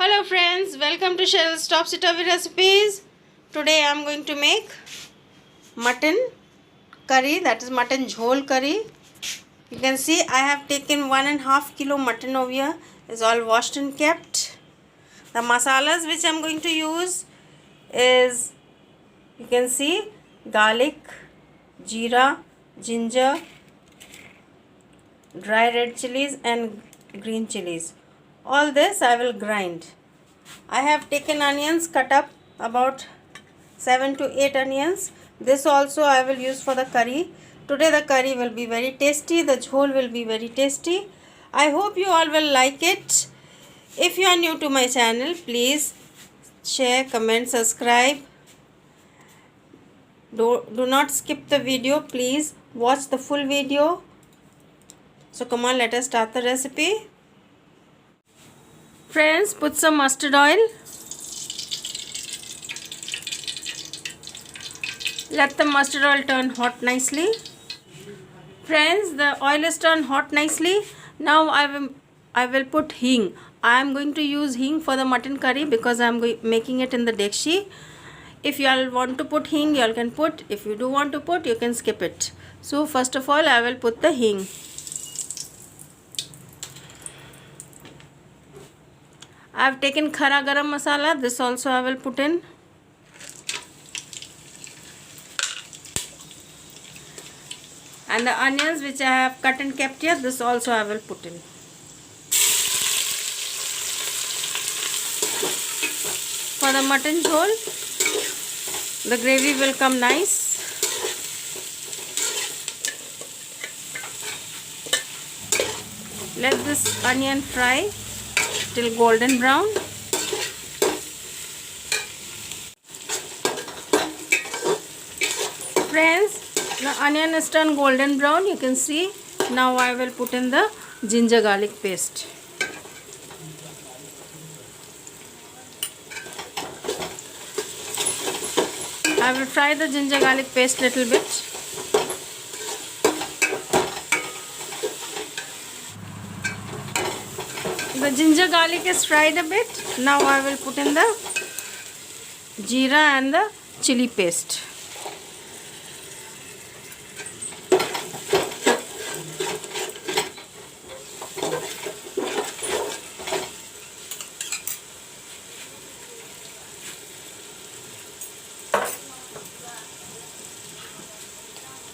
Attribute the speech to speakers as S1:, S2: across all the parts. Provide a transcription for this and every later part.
S1: Hello friends, welcome to Cheryl's Topsy Turvy Recipes. Today I am going to make mutton curry, that is mutton jhol curry. You can see I have taken 1.5 kilo mutton over here. It's all washed and kept. The masalas which I am going to use is, you can see, garlic, jeera, ginger, dry red chilies and green chilies. All this I will grind. I have taken onions, cut up about 7 to 8 onions. This also I will use for the curry. Today the curry will be very tasty. The jhol will be very tasty. I hope you all will like it. If you are new to my channel, please share, comment, subscribe. Do not skip the video. Please watch the full video. So come on, let us start the recipe. Friends, put some mustard oil. Let the mustard oil turn hot nicely. Friends, the oil is turned hot nicely. Now I will put hing. I am going to use hing for the mutton curry because I am making it in the dekshi. If you all want to put hing, you all can put. If you do want to put, you can skip it. So first of all, I will put the hing. I have taken khara garam masala. This also I will put in. And the onions which I have cut and kept here, this also I will put in. For the mutton jhol, the gravy will come nice. Let this onion fry till golden brown. Friends, the onion is turned golden brown. You can see. Now I will put in the ginger garlic paste. I will fry the ginger garlic paste little bit. The ginger garlic is fried a bit. Now I will put in the jeera and the chili paste.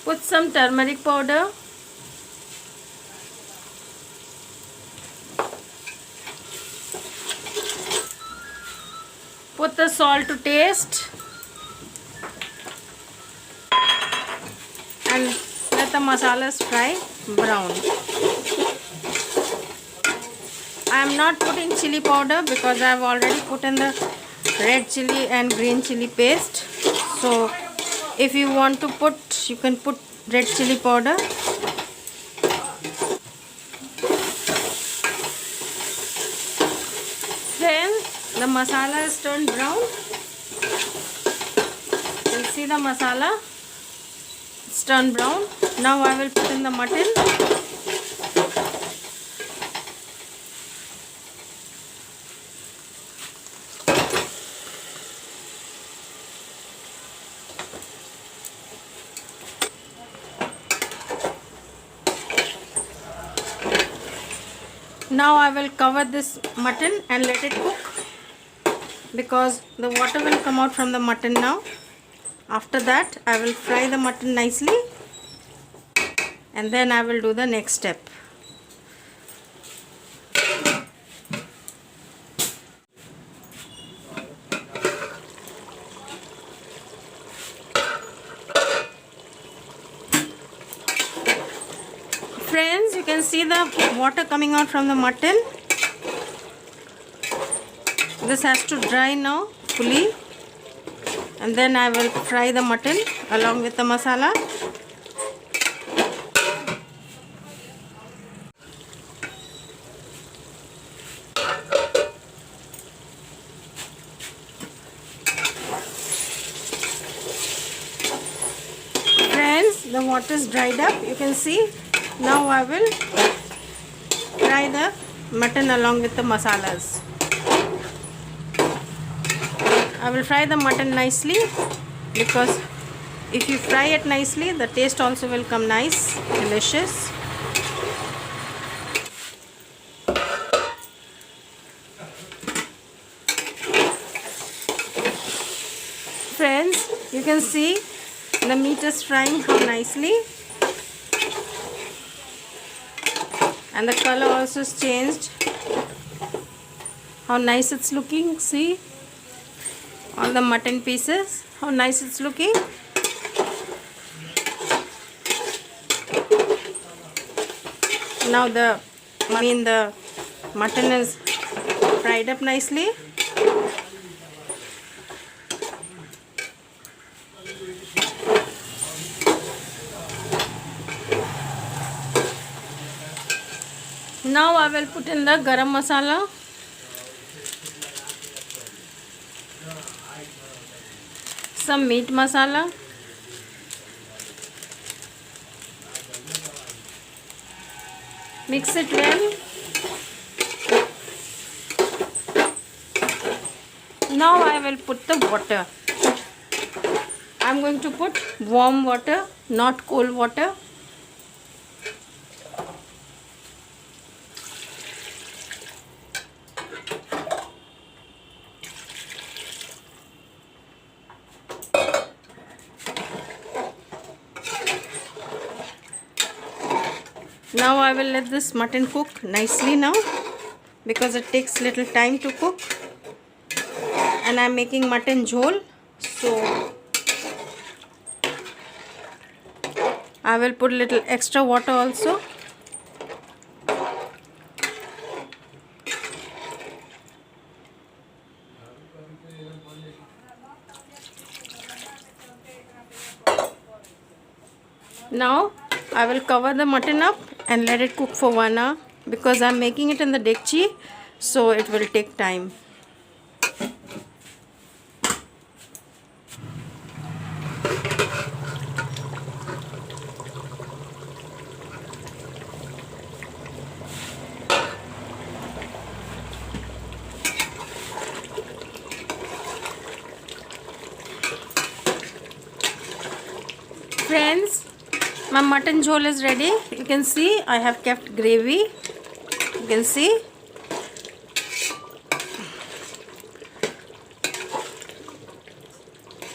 S1: Put some turmeric powder. Put the salt to taste and let the masalas fry brown. I am not putting chili powder because I have already put in the red chili and green chili paste. So if you want to put, you can put red chili powder. Then the masala is turned brown. You see the masala, it's turned brown. Now I will put in the mutton. Now I will cover this mutton and let it cook, because the water will come out from the mutton now. After that I will fry the mutton nicely and then I will do the next step. Friends, you can see the water coming out from the mutton. This has to dry now fully, and then I will fry the mutton along with the masala. Friends, the water is dried up, you can see. Now I will fry the mutton along with the masalas. I will fry the mutton nicely, because if you fry it nicely, the taste also will come nice, delicious. Friends, you can see the meat is frying how nicely, and the color also is changed. How nice it's looking. See all the mutton pieces, how nice it's looking. Now the mutton is fried up nicely. Now I will put in the garam masala. Some meat masala. Mix it well. Now I will put the water. I am going to put warm water, not cold water. Now I will let this mutton cook nicely now, because it takes little time to cook, and I am making mutton jhol, so I will put little extra water also. Now I will cover the mutton up and let it cook for 1 hour, because I am making it in the dekchi, so it will take time. Friends, my mutton jhol is ready. You can see I have kept gravy. You can see.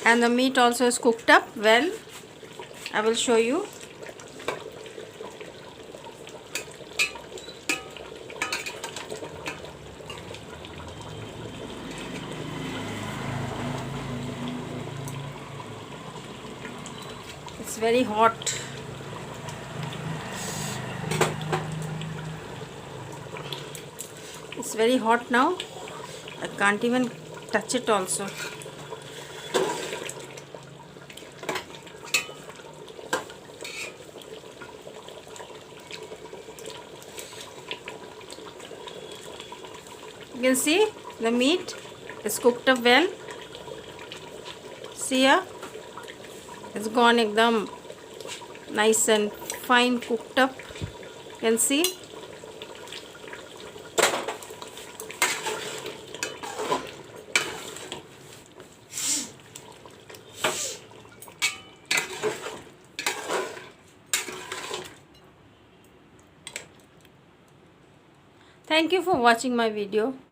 S1: And the meat also is cooked up well. I will show you. It's very hot. It's very hot now. I can't even touch it also. You can see the meat is cooked up well. See here, it's gone ekdam nice and fine cooked up. You can see. Thank you for watching my video.